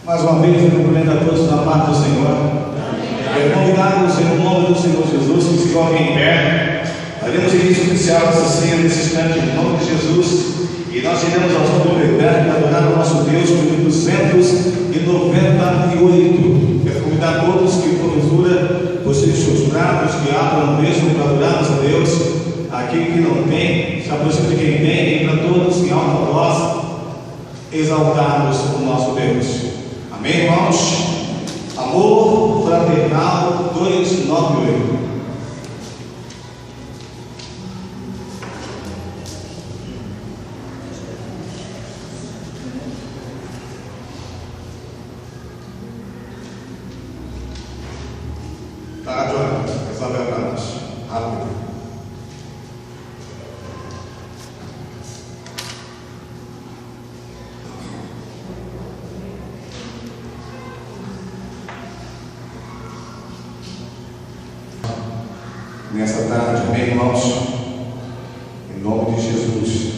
Mais uma vez, eu cumprimento a todos na paz do Senhor. Convidados em nome do Senhor Jesus que se coloquem em pé. Daremos início oficial a essa ceia nesse instante, em nome de Jesus. E nós iremos ao som do Eterno adorar o nosso Deus por 298. Quero convidar todos que, porventura, possuem seus pratos, que abram mesmo para adorarmos a Deus. Aquele que não tem, se aproxima de quem tem, e para todos em alta voz exaltarmos o nosso Deus. Amém, irmãos? Amor fraternal 298. Tá, Joana, resolve para nós. Rápido. Nessa tarde, amém, irmãos? Em nome de Jesus.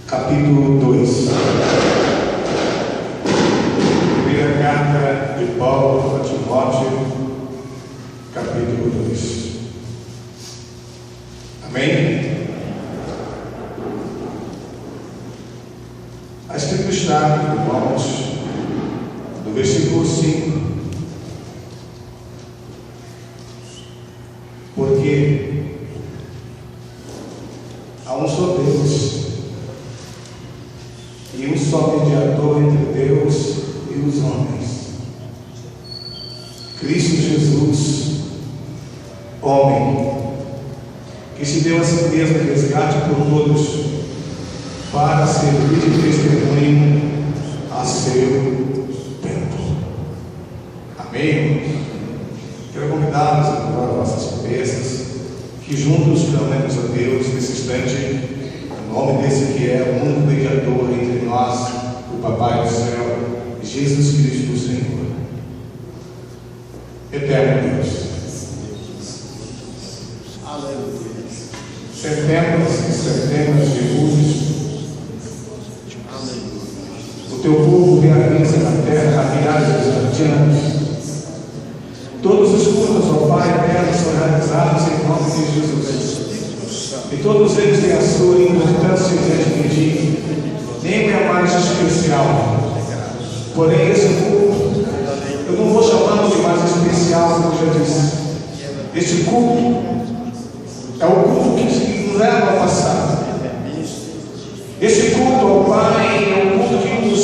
Capítulo 2. Primeira carta de Paulo a Timóteo, capítulo 2. Amém? A Escritura está, irmãos, no versículo 5. Porque há um só Deus e os homens. Cristo Jesus, homem, que se deu a si mesmo em resgate por todos, para servir de testemunho a seu tempo. Amém, irmãos? Quero convidá-los a curvar vossas cabeças, que juntos clamemos a Deus nesse instante, em nome desse que é o único mediador entre nós, o Papai do céu, Jesus Cristo, o Senhor. Eterno Deus, Aleluia. centenas e centenas de luzes, o teu povo realiza na terra há milhares de anos. Todos os cultos ao Pai eterno são realizados em nome de Jesus. E todos eles têm a sua importância diante de ti. Nenhum é mais especial. Porém, esse culto, eu não vou chamá-lo de mais especial, como eu já disse. Este culto é o culto que nos leva ao passado. Este culto ao Pai é um culto que nos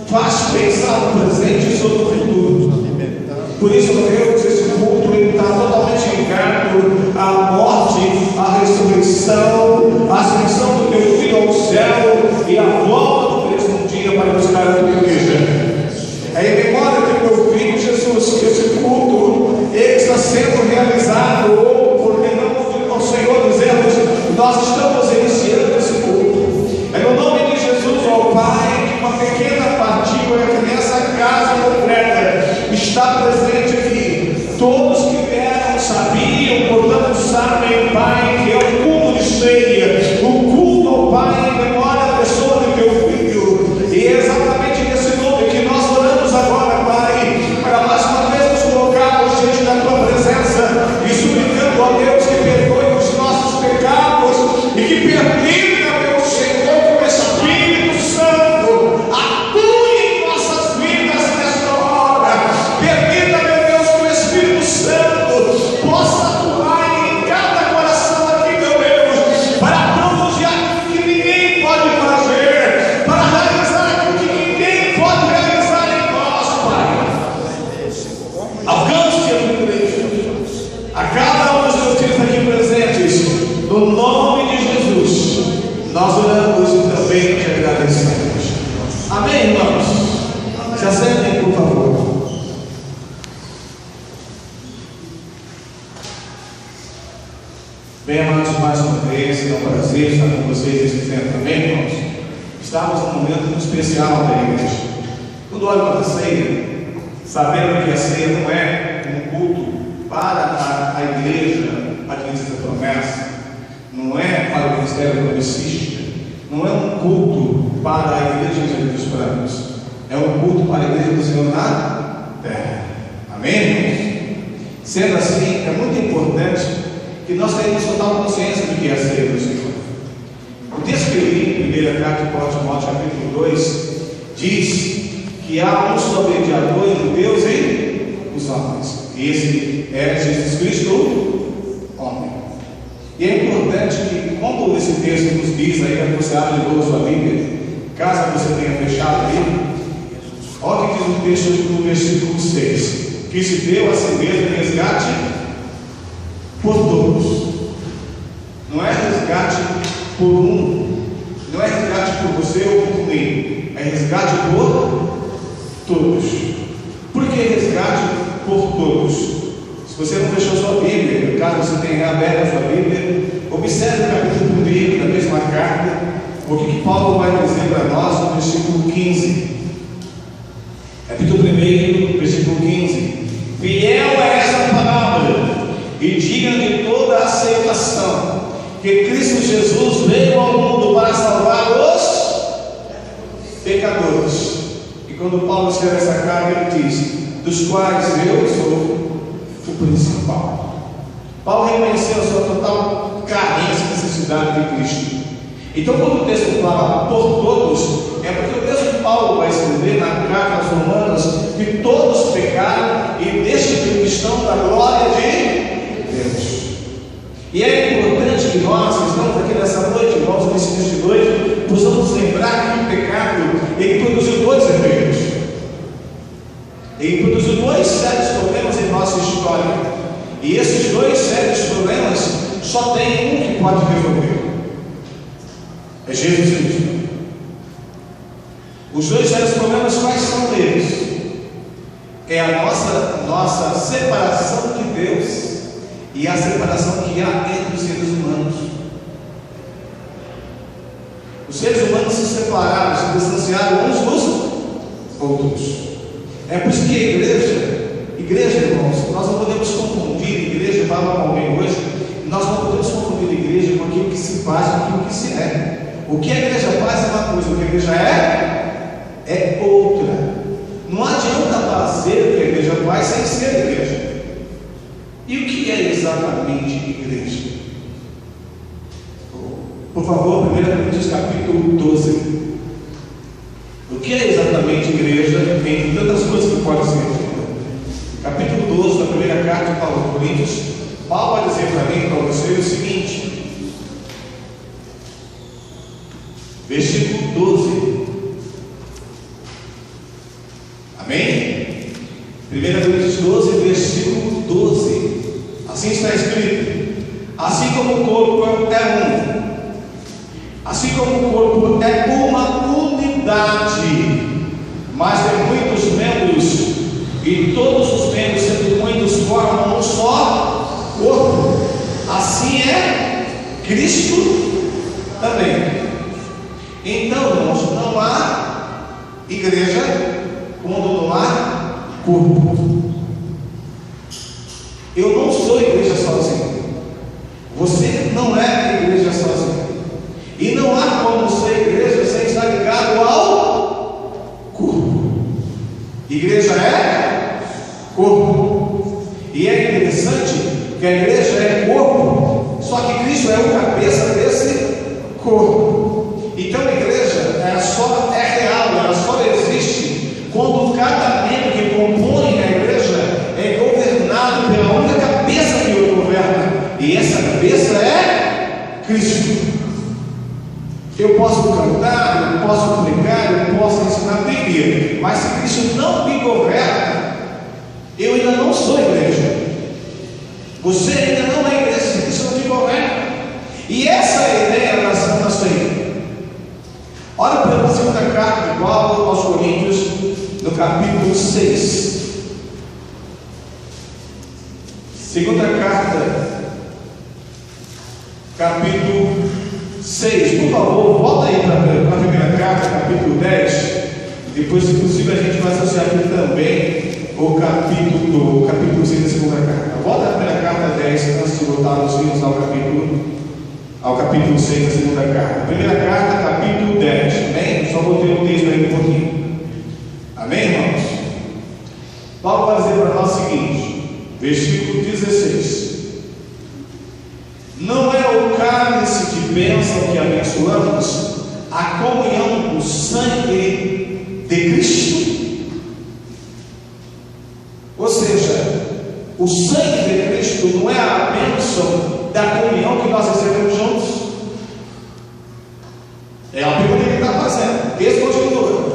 faz pensar no presente e sobre o futuro. Por isso, Deus, esse culto está totalmente ligado à morte, à ressurreição, à ascensão do teu Filho ao céu e à volta do mesmo dia para buscar a tua igreja. É em memória do meu Filho Jesus que esse culto está sendo realizado, ou porque não ao Senhor dizemos, nós estamos iniciando esse culto. É no nome de Jesus, ó Pai, que uma pequena partícula que nessa casa completa está presente aqui. Todos que vieram sabiam, portanto sabem, Pai, que é o culto de ceia, o culto ao Pai em memória da pessoa do teu Filho. E é exatamente nesse nome que nós oramos agora, Pai, para mais uma vez nos colocarmos diante da tua presença e suplicando a Deus que perdoe os nossos pecados e que permita, meu Senhor, que o Espírito Santo atue em nossas vidas nesta hora. Permita, meu Deus, que o Espírito Santo possa atuar em cada coração aqui, meu Deus, para produzir aquilo que ninguém pode fazer, para realizar aquilo que ninguém pode realizar em nós, Pai. Alcance a tua igreja, a cada um dos teus filhos aqui presentes, no nome de Jesus, nós oramos e também te agradecemos. Amém, irmãos? Se assentem, por favor. Bem, amados, mais uma vez, é um prazer estar com vocês nesse tempo também, irmãos. Estamos num momento muito especial da igreja. Quando olho para a ceia, sabendo que a ceia não é um culto para a igreja adventista da promessa, não é para o ministério progressista, não é um culto para a igreja dos planos, é um culto para a igreja do Senhor na terra. Amém, irmãos? Sendo assim, é muito importante que nós tenhamos total consciência do que é a ceia do Senhor. O texto que eu li, 1 carta de Timóteo, capítulo 2, diz que há um só mediador entre Deus e os homens. E esse é Jesus Cristo, homem. E é importante que, como esse texto nos diz aí, para que você abra de novo a sua Bíblia, caso você tenha fechado aí, olha o que diz o texto no versículo 6: que se deu a si mesmo em resgate por todos. Não é resgate por um, não é resgate por você ou por mim, é resgate por todos. Por que resgate por todos? Se você não fechou sua Bíblia, caso você tenha aberto a sua Bíblia, observe o capítulo 1 da mesma carta, o que Paulo vai dizer para nós no versículo 15. Capítulo 1, versículo 15: fiel é essa palavra e digna de toda aceitação, que Cristo Jesus veio ao mundo para salvar os pecadores. E quando Paulo escreve essa carta, ele diz: dos quais eu sou o principal. Paulo reconheceu a sua total carência e necessidade de Cristo. Então, quando o texto fala por todos, é porque o texto de Paulo vai escrever na carta aos Romanos que todos pecaram e deixam da glória de Deus. E é importante que nós, que estamos aqui nessa noite, irmãos, nesse de noite, possamos lembrar que o pecado, ele produziu dois efeitos. dois sérios problemas em nossa história, e esses dois sérios problemas só tem um que pode resolver: é Jesus Cristo. Os dois sérios problemas, quais são eles? É a nossa separação de Deus e a separação que há entre os seres humanos. Os seres humanos se separaram, se distanciaram uns dos outros. É por isso que a igreja, irmãos, nós não podemos confundir igreja, fala com alguém hoje, nós não podemos confundir igreja com aquilo que se faz com aquilo que se é. O que a igreja faz é uma coisa, o que a igreja é outra. Não adianta fazer o que a igreja faz sem ser igreja. E o que é exatamente igreja? Por favor, 1 Coríntios capítulo 12. O que é exatamente igreja? Entre tantas coisas que pode ser. Capítulo 12 da primeira carta de Paulo aos Coríntios, Paulo vai dizer para mim e para você o seguinte, versículo 12. Amém? 1 Coríntios 12, versículo 12. Assim está escrito: assim como o corpo é um, assim como o corpo é uma unidade, mas tem muitos membros, e todos os membros, sendo muitos, formam um só corpo, assim é Cristo também. Então, irmãos, não há igreja quando não há corpo. Eu não sou igreja sozinho. Você não é igreja sozinho. E não há como ser igreja sem estar ligado ao corpo. Igreja é corpo. E é interessante que a igreja é corpo, só que Cristo é o cabeça desse corpo. Então a igreja é real, ela só existe quando cada membro que compõe a igreja é governado pela única cabeça que o governa, e essa cabeça é Cristo. Eu posso cantar, eu posso pregar, eu posso ensinar a Bíblia, mas se Cristo não me governa, eu ainda não sou igreja. Você ainda não é igreja se Cristo não me governa. E essa é a ideia da Santa Ceia. Olha para a segunda carta de Paulo aos Coríntios, no capítulo 6. Segunda carta, capítulo 6. Por favor, volta aí para a primeira carta, capítulo 10. Depois, se possível, a gente vai associar aqui também o capítulo 6 da segunda carta. Volta à primeira carta 10, antes de voltarmos ao capítulo 6 da segunda carta. Primeira carta, capítulo 10. Amém? Só botei o texto aí um pouquinho. Amém, irmãos? Paulo vai dizer para nós o seguinte, versículo 16: não é o cálice de bênção que abençoamos a comunhão do sangue de Cristo? Ou seja, o sangue de Cristo não é a bênção da comunhão que nós recebemos juntos? É a pergunta que ele está fazendo. Esse continua.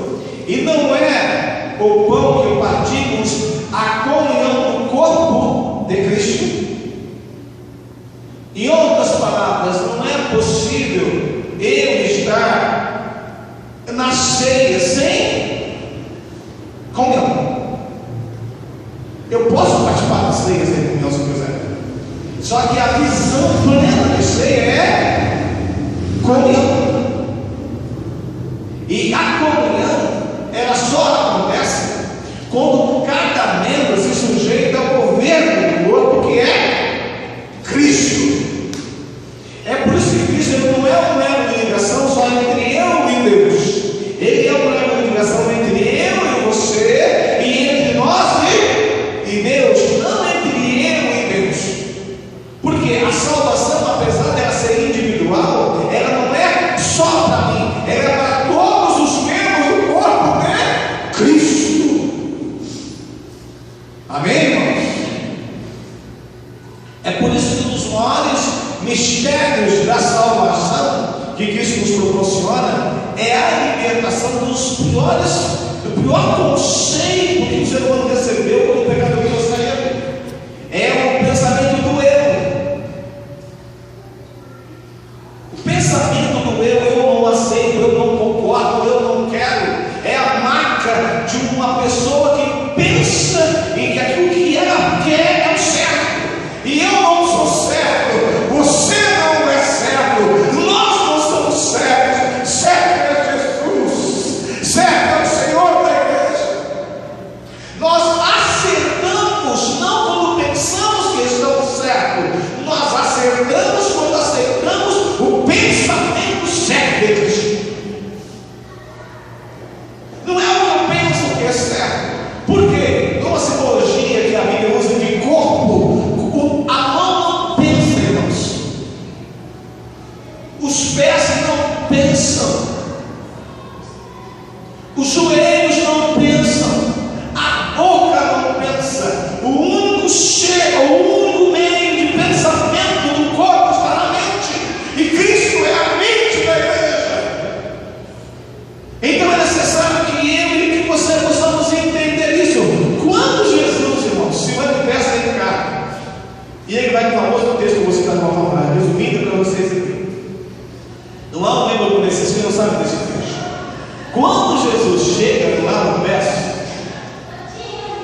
E não é o pão que partimos a comunhão do corpo de Cristo? Em outras palavras, não é possível eu estar na ceia sem comunhão. Eu posso participar da ceia sem comunhão se eu quiser, só que a visão plena de ceia é comunhão. E a comunhão, ela só acontece quando cada membro se sujeita ao governo do corpo, que é Cristo. É por isso que Cristo não é um elo de ligação só entre eu e Deus. Ele é um elo de ligação entre eu e você, e entre nós e Deus, não entre eu e Deus. Porque a salvação, apesar dela ser individual, ela não é só para mim, ela é para todos os membros do corpo de Cristo. Amém, irmãos? É por isso que os maiores mistérios da salvação que Cristo nos proporciona é a libertação do pior conceito que o ser humano recebeu quando o pecado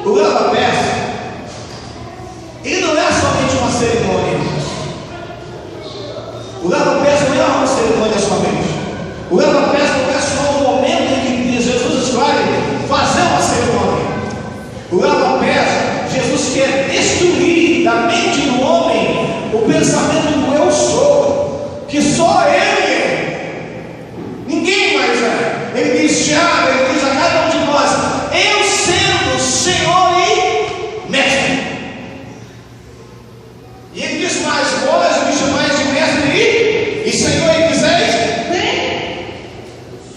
O lava-pés, ele não é somente uma cerimônia. O lava-pés não é uma cerimônia somente. O lava-pés não é só um momento em que Jesus vai fazer uma cerimônia. O lava-pés, Jesus quer destruir da mente do homem o pensamento do eu sou, que só Ele é, ninguém mais é. Ele diz a cada um de nós: eu sendo Senhor e Mestre. E Ele diz mais: vós me chamais de Mestre e Senhor, e dizeis bem.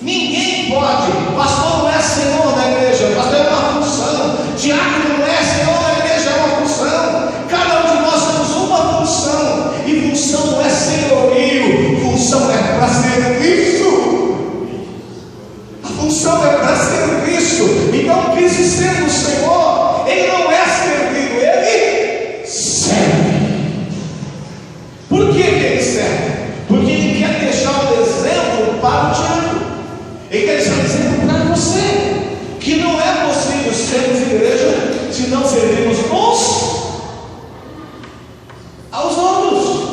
Ninguém pode. Pastor não é Senhor da igreja, pastor é uma função. Diácono não é Senhor da igreja, é uma função. Cada um de nós temos uma função, e função não é senhorio, função é para serviço. A função é para serviço. Então, Cristo sendo o Senhor, Ele não é servido, Ele serve. Por que Ele serve? Porque Ele quer deixar um exemplo para o diabo. Ele quer deixar um exemplo para você, que não é possível sermos igreja se não servimos uns aos outros.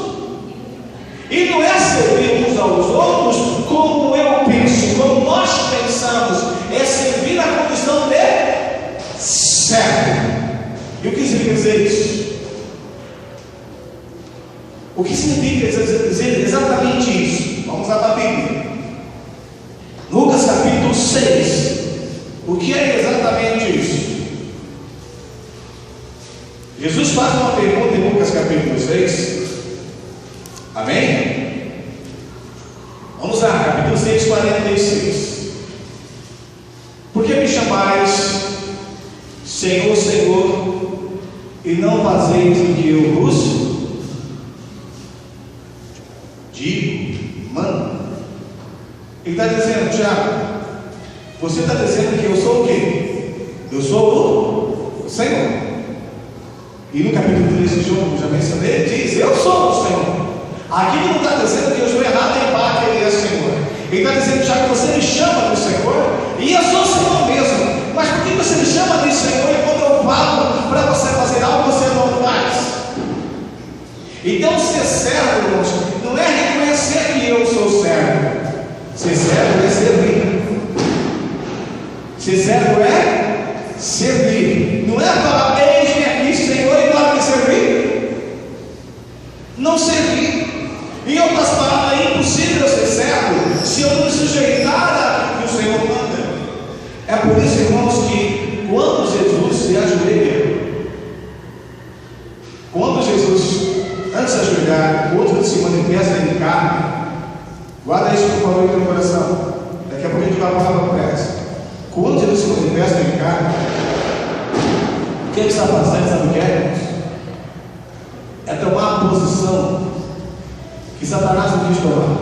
E não é servir uns aos outros como eu penso, como nós pensamos, é servir na condição de servo. E o que significa dizer isso? O que significa dizer exatamente isso? Vamos lá para a Bíblia. Lucas capítulo 6. O que é exatamente isso? Jesus faz uma pergunta em Lucas capítulo 6. Amém? Vamos lá, capítulo 6, 46. Por que me chamais Senhor, Senhor, e não fazeis o que eu vos digo, mano? Ele está dizendo: Tiago, você está dizendo que eu sou o quê? Eu sou o Senhor. E no capítulo 3 de João, já mencionei, diz: eu sou o Senhor. Aqui ele não está dizendo que eu estou errado em pá, que Ele é Senhor. Ele está dizendo: já que você me chama de Senhor, e eu sou o Senhor mesmo, mas por que você me chama de Senhor e quando eu falo para você fazer algo, você não faz? Então, ser servo, irmãos, não é reconhecer que eu sou servo. Ser servo é servir. Ser servo é servir. Não é falar: eis-me aqui, Senhor, e para me servir. Não servir. Em outras palavras, é impossível ser servo se eu não me sujeitar a que o Senhor manda. É por isso, irmãos, que quando Jesus se ajoelha, quando Jesus, antes de ajoelhar, o outro se manifesta em carne. Guarda isso, por favor, no teu coração. Daqui a pouco a gente vai falar para essa. Quando Jesus se manifesta em carne, o que ele está fazendo, sabe o que é? É tomar a posição que Satanás não quis tomar.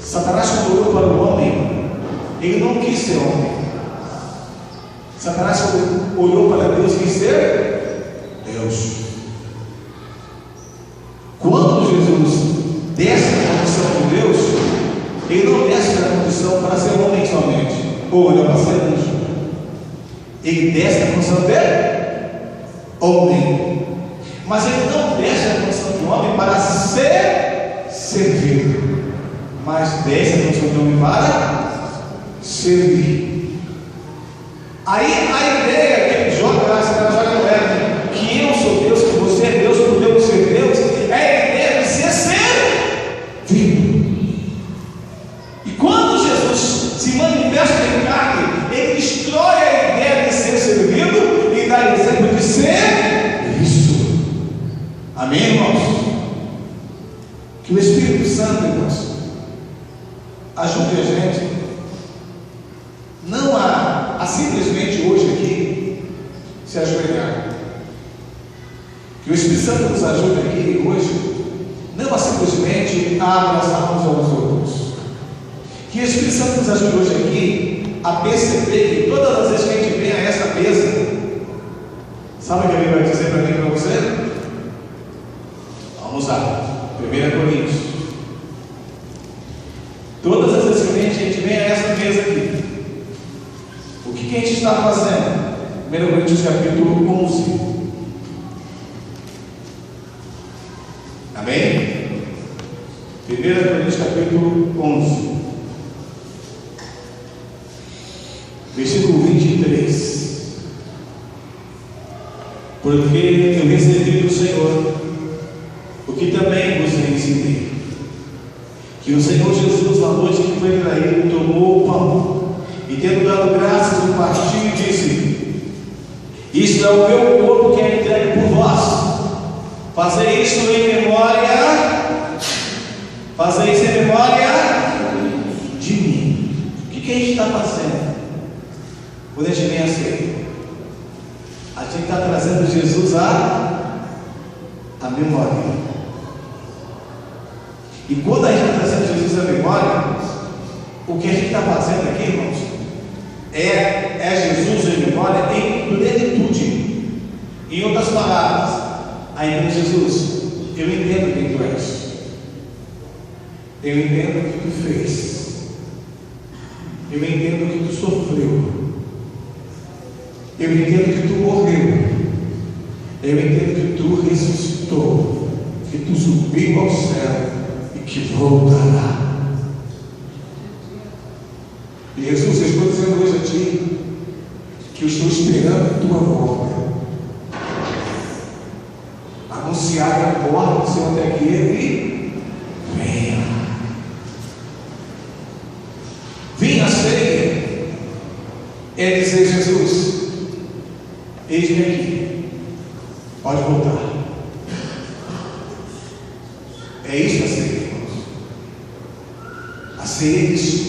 Satanás, quando olhou para o homem, ele não quis ser homem. Satanás, quando olhou para Deus, quis ser Deus. Quando Jesus desce na condição de Deus, Ele não desce na condição para ser homem somente, ou ele para ser anjo. Ele desce na condição de homem, mas Ele não desce na condição de homem para ser servido, mas desce na condição de homem para servir. Aí a ideia que ele joga lá, que eu sou Deus, que você é Deus, porque eu ser Deus, é a ideia de ser servido. E quando Jesus se manifesta em carne, Ele destrói a ideia de ser servido e dá exemplo de ser visto. Amém, irmãos? Que o Espírito Santo, irmãos, ajude a gente não a simplesmente hoje aqui se ajoelhar. Que o Espírito Santo nos ajude aqui hoje não a simplesmente a abraçar uns aos outros. Que o Espírito Santo nos ajude hoje aqui a perceber que todas as vezes que a gente vem a esta mesa, sabe o que Ele vai dizer para mim e para você? Vamos lá, 1 Coríntios. Todas as vezes que a gente vem a esta mesa aqui, o que a gente está fazendo? 1 Coríntios capítulo 11. Amém? 1 Coríntios capítulo 11, versículo 23. Porque eu recebi do Senhor o que também vos ensinei, que o Senhor Jesus, na noite que foi traído, tomou o pão e, tendo dado graças, o partiu e disse: isto é o meu corpo que é entregue por vós, fazei isso em memória, fazei isso em memória de mim. O que a gente está fazendo quando a gente vem a ceia? A gente está trazendo Jesus à memória. E quando a gente está trazendo Jesus à memória, o que a gente está fazendo aqui, irmãos, é Jesus em memória em plenitude. Em outras palavras, aí Jesus, eu entendo quem tu és, eu entendo o que tu fez, eu entendo o que tu sofreu, eu entendo que tu morreu, eu entendo que tu ressuscitou, que tu subiu ao céu e que voltará. E Jesus, eu estou dizendo hoje a ti que eu estou esperando a tua volta. Anunciar a porta do Senhor até que Ele venha. Vim a ceia é dizer: Jesus, eis-me aqui, pode voltar. É isso a ceia, irmãos. A ceia é isso.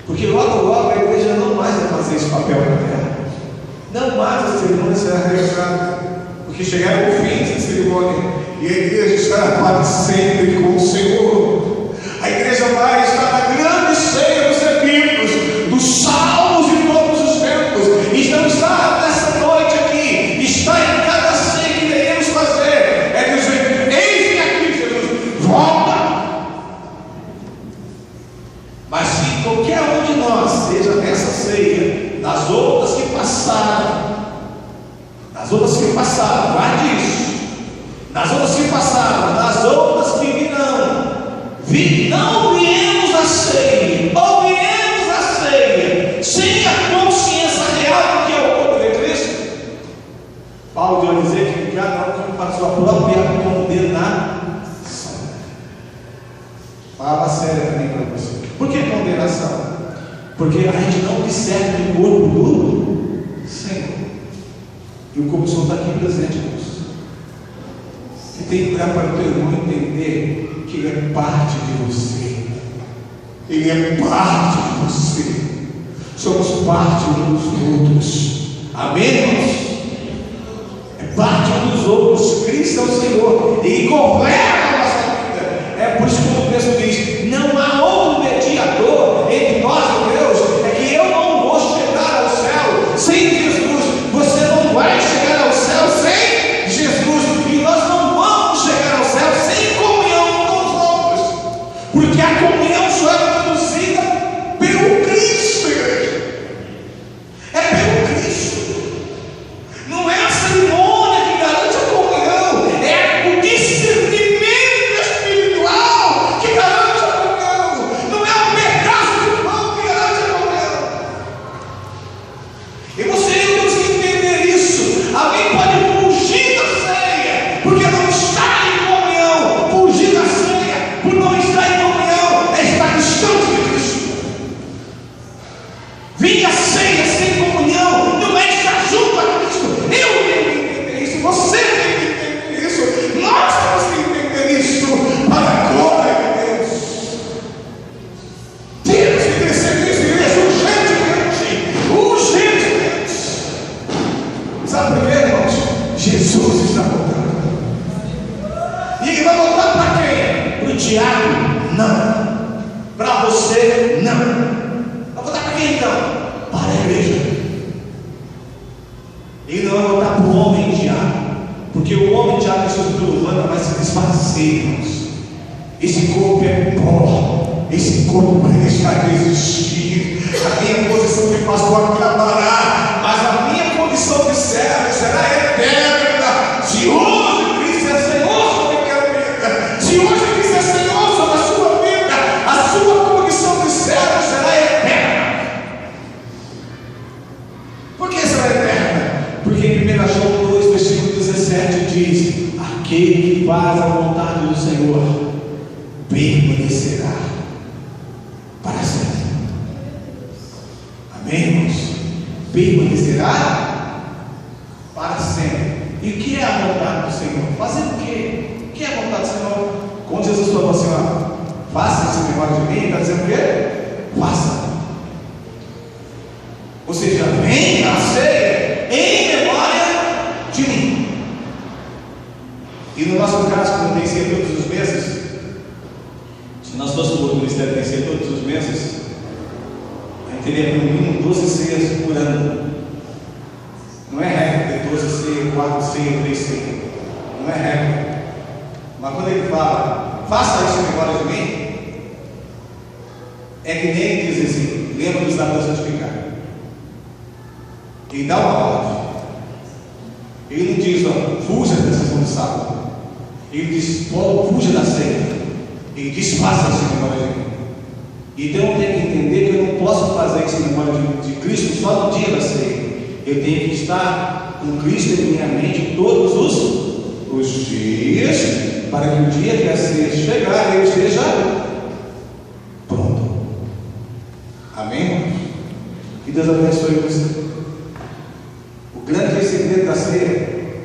Porque logo a igreja não mais vai fazer esse papel na terra. Não mais a cerimônia será realizada, porque chegaram ao fim dessa cerimônia e a igreja estará para sempre com o Senhor. A igreja vai estar na grande ceia dos epígrafos, dos salmos de todos os tempos. E não está nessa noite aqui, está em cada ceia que iremos fazer. É dizer: eis-me aqui, Jesus, volta. Mas se qualquer um de nós, seja nessa ceia, nas outras que passaram, guarde isso, nas outras que passaram, nas outras que virão, não viemos a ceia, ou viemos a ceia, sem a consciência real do que é o corpo de Cristo. Paulo vai dizer que cada um para a sua própria condenação. Fala sério também para você. Por que condenação? Porque a gente não discerne o corpo do Senhor. E o corpo do Senhor está aqui presente, irmãos. Você tem que olhar para o teu irmão e entender que ele é parte de você. Ele é parte de você. Somos parte uns dos outros. Amém, irmãos? É parte uns dos outros. Cristo é o Senhor. Ele governa a nossa vida. É por isso que o texto diz: não há outro mediador entre nós e Deus. É que eu não vou chegar ao céu sem Jesus. Você não vai chegar ao céu sem Jesus. E nós não vamos chegar ao céu sem comunhão com os outros. Porque a comunhão só é produzida pelo Cristo, igreja. É pelo Cristo. Não é a cerimônia que garante a comunhão, é o discernimento espiritual que garante a comunhão. Não é um pedaço de pão que garante a comunhão. E você e eu temos que entender isso. Alguém pode fugir da ceia porque não está em comunhão. Fugir da ceia por não estar em comunhão é estar distante de Cristo. Vir à ceia sem comunhão não é estar junto a Cristo. Eu tenho que entender isso, você tem que entender isso, nós temos que entender isso para a glória de Deus. Temos que crescer nisso, igreja, urgentemente. Sabe por quê, irmãos? Jesus está voltando. E ele vai voltar para quem? Para o diabo? Não. Para você? Não. Vai voltar para quem então? Para a igreja. Ele não vai voltar para o homem diabo, porque o homem diabo, a estrutura humana, vai se desfazer, irmãos. Esse corpo é pó, esse corpo vai deixar de existir. A minha posição de pastor acabará, mas a minha condição João 2, versículo 17 diz: aquele que faz a vontade do Senhor permanecerá para sempre. Amém, irmãos? Permanecerá para sempre. E o que é a vontade do Senhor? Fazer o quê? O que é a vontade do Senhor? Quando Jesus falou assim, ó, faça esse memória de mim, ele está dizendo o quê? Faça. Ou seja, venha a ceia em memória de mim. E no nosso caso, como tem ceia todos os meses, se nós fôssemos o ministério tem ceia todos os meses, a gente teria no mínimo 12 ceias por ano. Não é regra ter 12 ceias, 4 ceias, 3 ceias. Não é regra. Mas quando ele fala, faça isso em memória de mim, é que nem ele diz assim, lembra-nos da noite santificada. Ele dá uma ordem. Ele não diz, ó, fuja da sessão de sábado. Ele diz, fuja da ceia. Ele diz, faça isso em memória de mim. Então eu tenho que entender que eu não posso fazer isso em memória de Cristo só no dia da ceia. Eu tenho que estar com Cristo em minha mente todos os dias, para que o dia que a ceia chegar, eu esteja pronto. Amém, irmãos? Que Deus abençoe você. O grande segredo da ceia,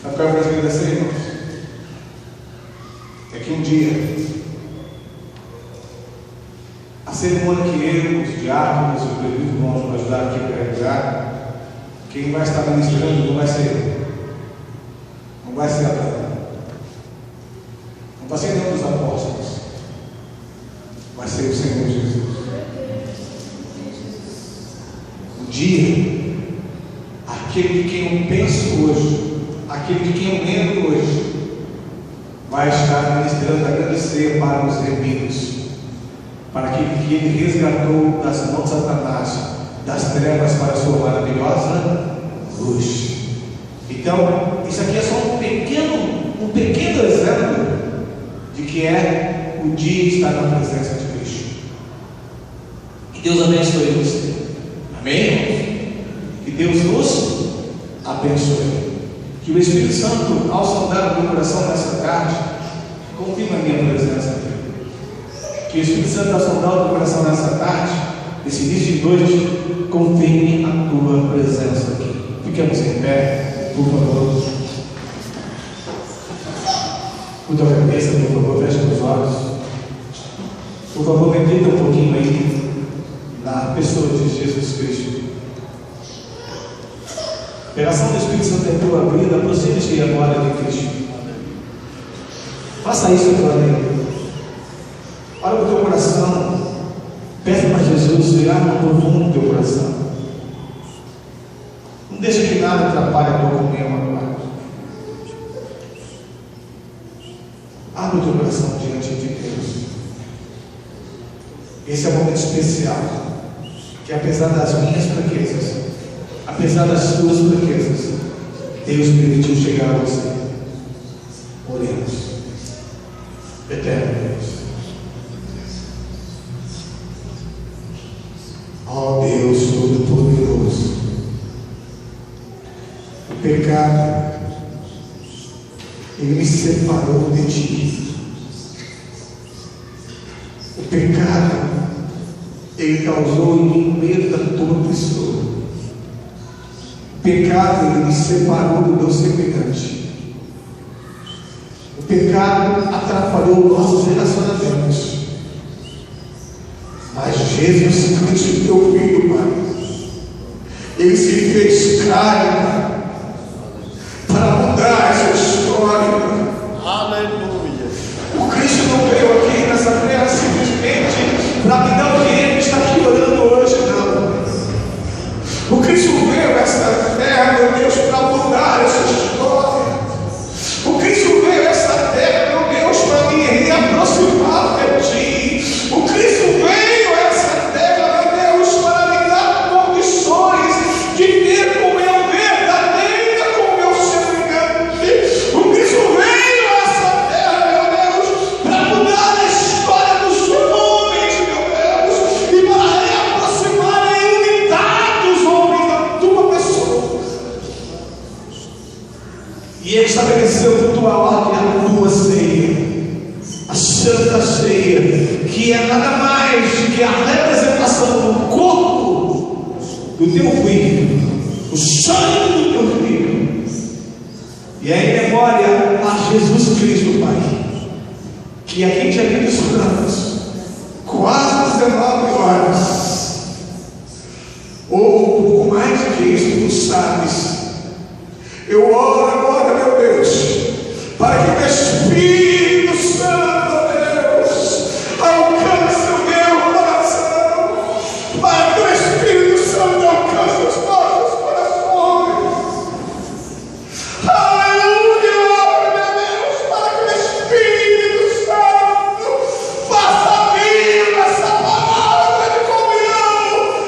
sabe qual é o grande segredo da ceia, irmãos? É que um dia, a cerimônia que eu, os diáconos, os presbíteros vão nos ajudar aqui a realizar, quem vai estar ministrando não vai ser eu, não vai ser Abraão, não vai ser nenhum dos apóstolos, vai ser o Senhor Jesus. Um dia, aquele de quem eu penso hoje, aquele de quem eu lembro hoje, vai estar ministrando a grande ceia para os remidos, para aquele que ele resgatou das mãos de Satanás, das trevas para a sua maravilhosa luz. Então, isso aqui é só um pequeno exemplo de que é o dia de estar na presença de Cristo. Que Deus abençoe você. Amém? Que Deus nos abençoe. Que o Espírito Santo, ao sondar o meu coração nessa tarde, confirme a minha presença aqui. Que o Espírito Santo, ao sondar o meu coração nessa tarde, nesse início de noite, confirme a tua presença aqui. Fiquemos em pé, por favor. Curta a cabeça, por favor, feche os olhos. Por favor, medita um pouquinho aí na pessoa de Jesus Cristo. Pela ação do Espírito Santo em tua vida, aproxime-te agora de Cristo. Faça isso agora. Olha para o teu coração. Peça para Jesus virar no profundo do teu coração. Não deixa que nada atrapalhe a tua comunhão agora. Abre o teu coração diante de Deus. Esse é um momento especial, que apesar das minhas fraquezas, apesar das tuas fraquezas, Deus permitiu chegar a você. Oremos. Eterno Deus. Ó Deus Todo-Poderoso, o pecado, ele me separou de ti. O pecado, ele causou em mim medo da tua pessoa. O pecado, ele me separou do meu semelhante. O pecado atrapalhou nossos relacionamentos. Mas Jesus Cristo, teu Filho, Pai, ele se fez carne, Pai, para mudar essa história, Pai. Aleluia. O Cristo não veio aqui nessa terra simplesmente para me dar o que ele está aqui orando hoje, não. O Cristo veio nessa terra, meu Deus, para mudar essa história. O Cristo veio nessa terra, meu Deus, para me reaproximar de ti. O Cristo veio de ter comunhão verdadeira com o meu semelhante. O Cristo veio a essa terra, meu Deus, para mudar a história dos homens, meu Deus, e para reaproximar a unidade dos homens da tua pessoa. E ele estabeleceu junto à ordem a tua ceia, a Santa Ceia, que é nada mais do que a representação do corpo do teu filho, o sangue do teu filho, e é em memória a Jesus Cristo, Pai, que aqui te ministramos, quase 19 horas, ou um pouco mais do que isso, tu sabes. Eu oro agora, meu Deus, para que o Espírito Santo, Deus, alcance o meu coração, para que o Espírito Santo alcance os nossos corações. Aleluia, eu oro, meu Deus, para que o Espírito Santo faça viva essa palavra de comunhão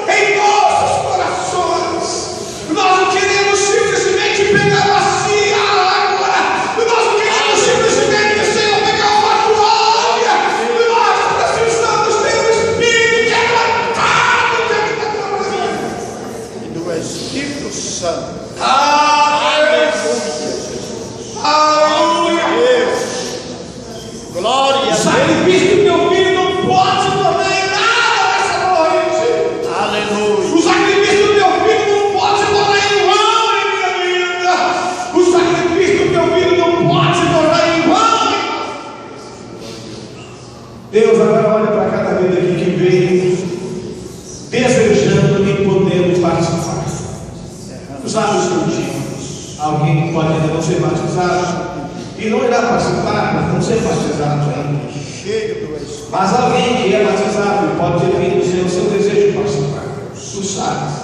em nossos corações. Nós não queremos simplesmente pegar a bacia agora, nós não queremos simplesmente, Senhor, pegar uma toalha. Nós precisamos ter um Espírito quebrantado E do Espírito Santo. Aleluia. Glória O a Deus. sacrifício do teu filho não pode se tornar em nada nessa noite. Aleluia. O sacrifício do teu filho não pode se tornar em vão em minha vida. O sacrifício do teu filho não pode se tornar em vão. Deus, agora olha para cada vida aqui que veio desejando e podendo participar. Os lábios contínuos. Alguém que pode ainda não ser batizado e não irá participar por não ser batizado ainda. Cheio do Espírito. Mas alguém que é batizado e pode ter vindo sem o seu desejo de participar, tu sabes.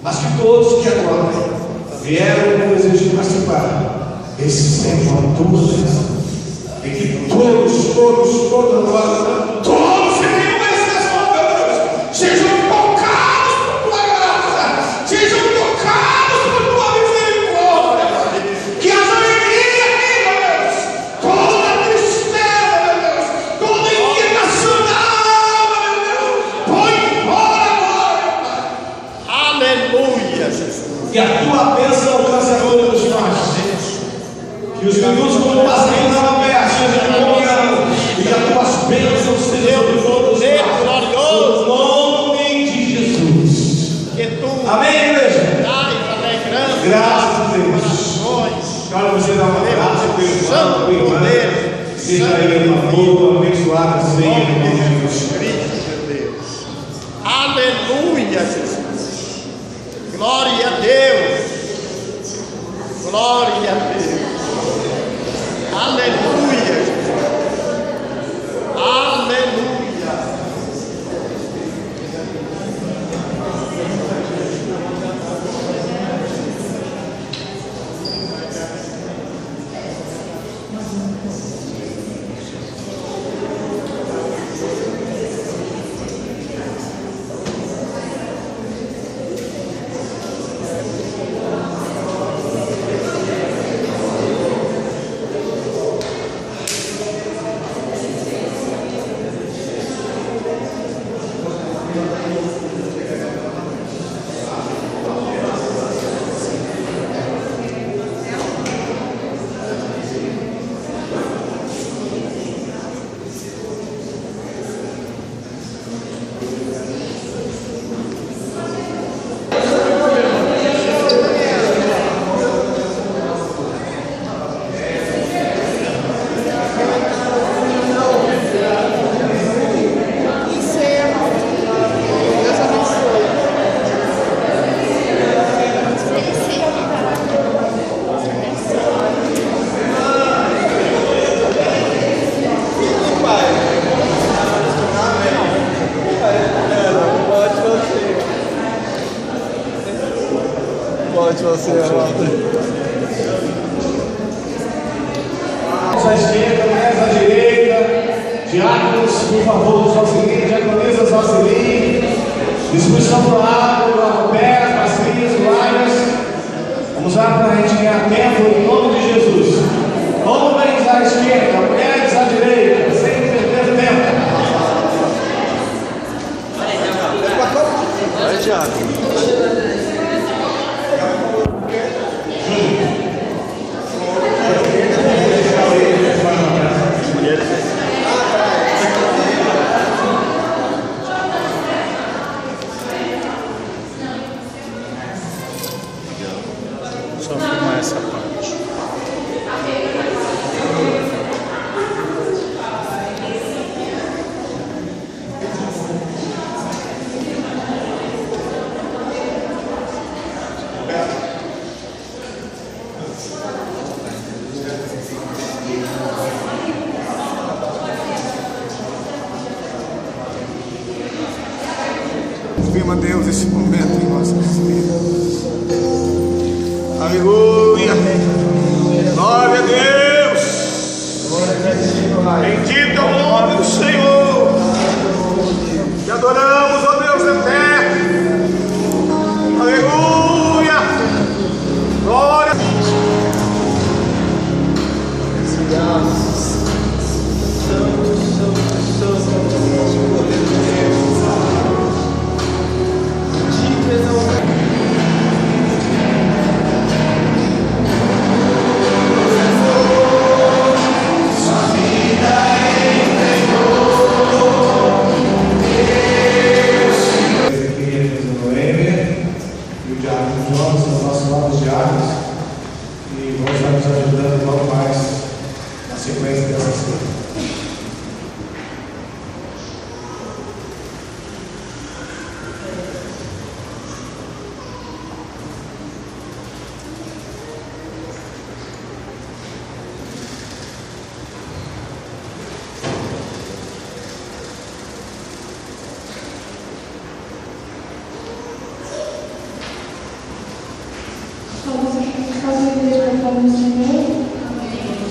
Mas que todos que agora vieram com o desejo de participar, recebam a tua bênção. E que todos agora, todos sem nenhuma exceção, meu Deus, sejam tocados por tua graça, sejam tocados por tua misericórdia. Que haja alegria aqui, meu Deus, toda tristeza, meu Deus, toda inquietação da alma, meu Deus, põe fora agora, Pai. Aleluia, Jesus. Que a tua bênção alcance a todos nós. Que os minutos como passarinho não abertos sejam comunhão. E que as tuas bênçãos sejam sobre todos nós. Glorioso. No nome de Jesus. Que tu Amém, igreja? dai alegrando Graças a Deus. corações. Agora você dá um abraço para o irmão, para o irmão. Seja ele uma boa, abençoada ceia em nome de Jesus. Cristo, Deus. Aleluia, Jesus. Glória a Deus. Glória a Deus. Aleluia, Jesus. Aleluia. Pode você, Walter. À esquerda, mulheres à direita, diáconos, por favor, os auxiliem, diaconisas, auxiliem, distribuição para o lado, logopés, parcerias, toalhas. Vamos lá para a gente ganhar tempo em nome de Jesus. Homens à esquerda, mulheres à direita, sem perder tempo. Vai, Thiago. Só filmar essa parte. Firma Deus esse momento em nossas vidas. Aleluia. Glória a Deus. Bendito é o nome do Senhor. Te adoramos, ó Deus eterno. Aleluia. Glória. E vão estar nos ajudando logo mais na sequência dessa série. Posso igreja para o Senhor? Amém.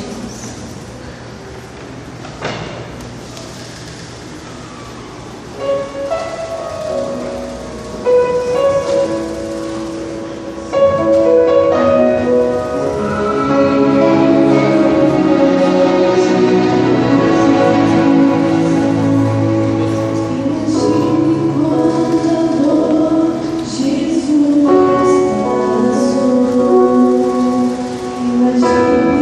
Jesus,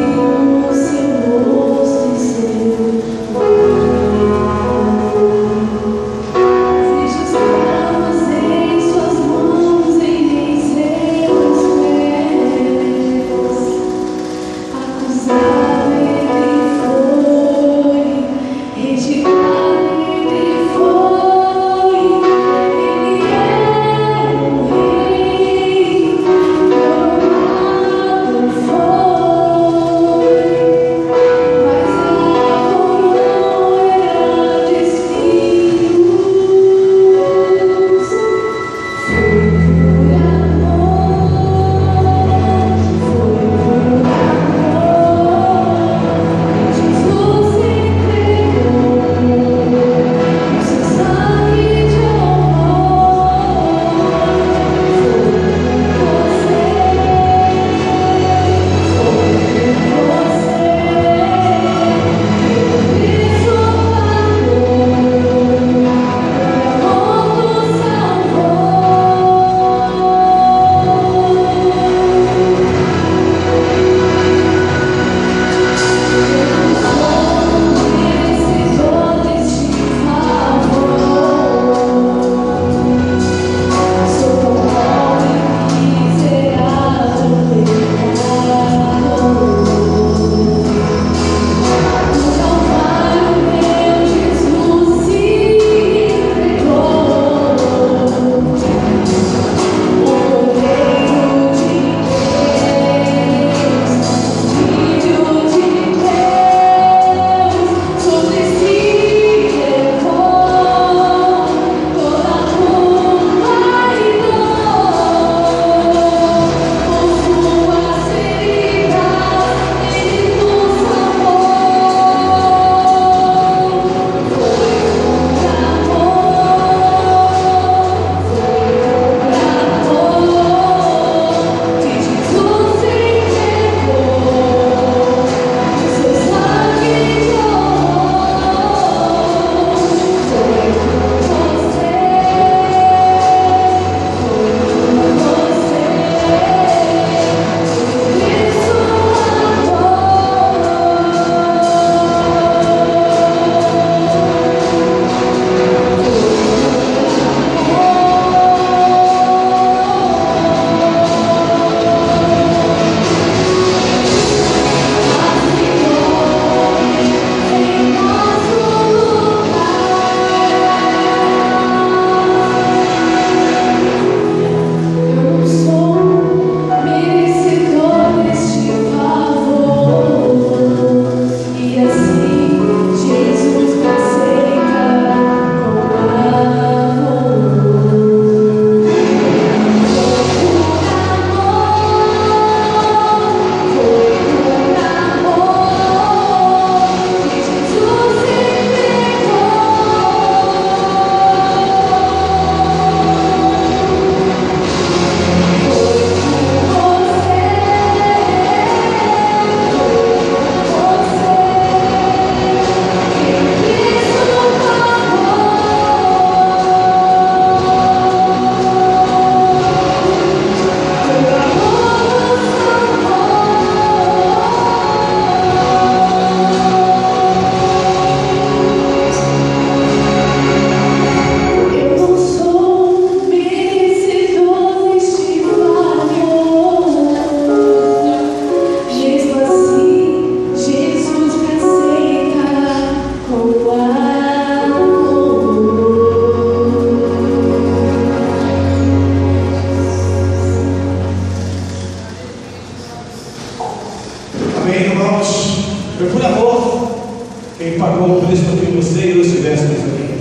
pagou o preço para que você e eu estivéssemos aqui.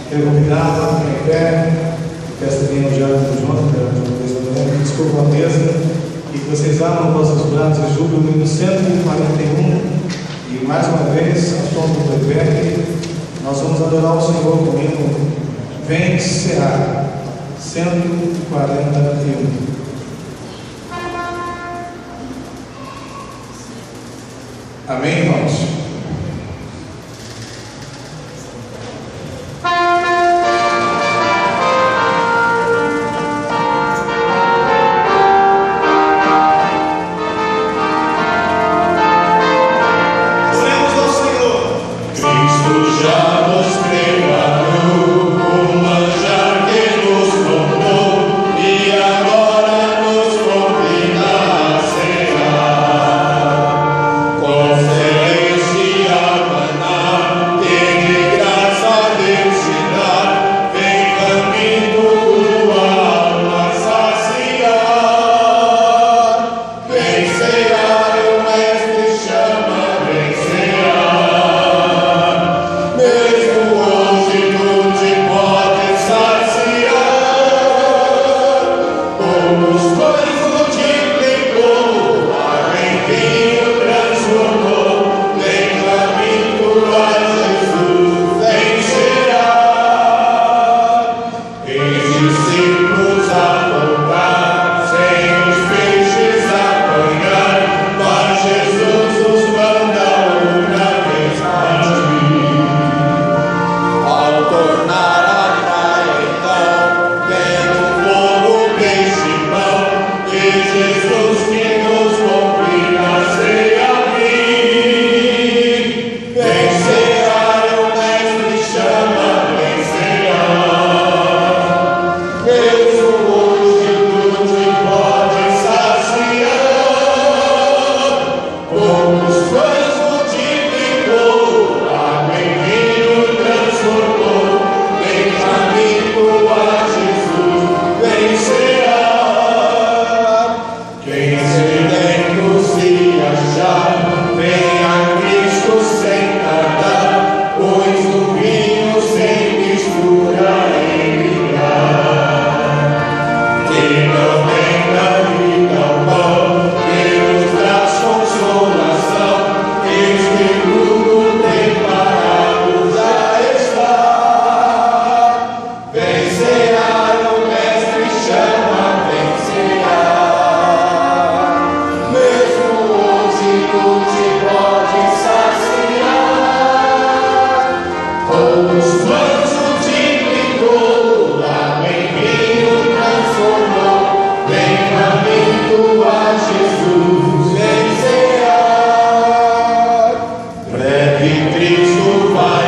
Quero convidar para ficar em pé, peço também ao diácono João, que desculpa a mesa, e que vocês abram vossos braços e júbilo no hino 141, e mais uma vez, ao som do playback, nós vamos adorar o Senhor com o hino Vencerá, 141. Amém, irmãos? Oremos ao Senhor. Cristo já nos preparou, o manjar que nos comprou, e agora nos convida a cear. Com celestial maná, que de graça Deus te dá, vem caminho tua alma saciar. Vem cear, o Mestre chama, vem cear. Mesmo hoje tu te podes saciar, como os pães multiplicou, água em vinho transformou, vem caminho a Jesus, vem cear. Eis discípulos a voltar, sem os peixes apanhar, mas Jesus os manda outra vez partir. Ao tornar a praia então, vem o fogo, peixe e pão, e Jesus que nos convida a cear vir. Vem cear, o Mestre chama, vem cear. Mesmo hoje tu te podes saciar, como os pães multiplicou, água em vinho transformou, vem caminho a Jesus, vem cear. Quem sedento se achar, vem a Cristo sem tardar, pois o vinho sem mistura ele dá. Que não tem da vida o pão, que nos traz consolação, eis que tudo preparado já está. Vem cear, o Mestre chama, vem cear. Mesmo hoje tu te podes saciar, como os pães multiplicou, água em vinho transformou, vem caminho a Jesus, vem cear. Breve Cristo vai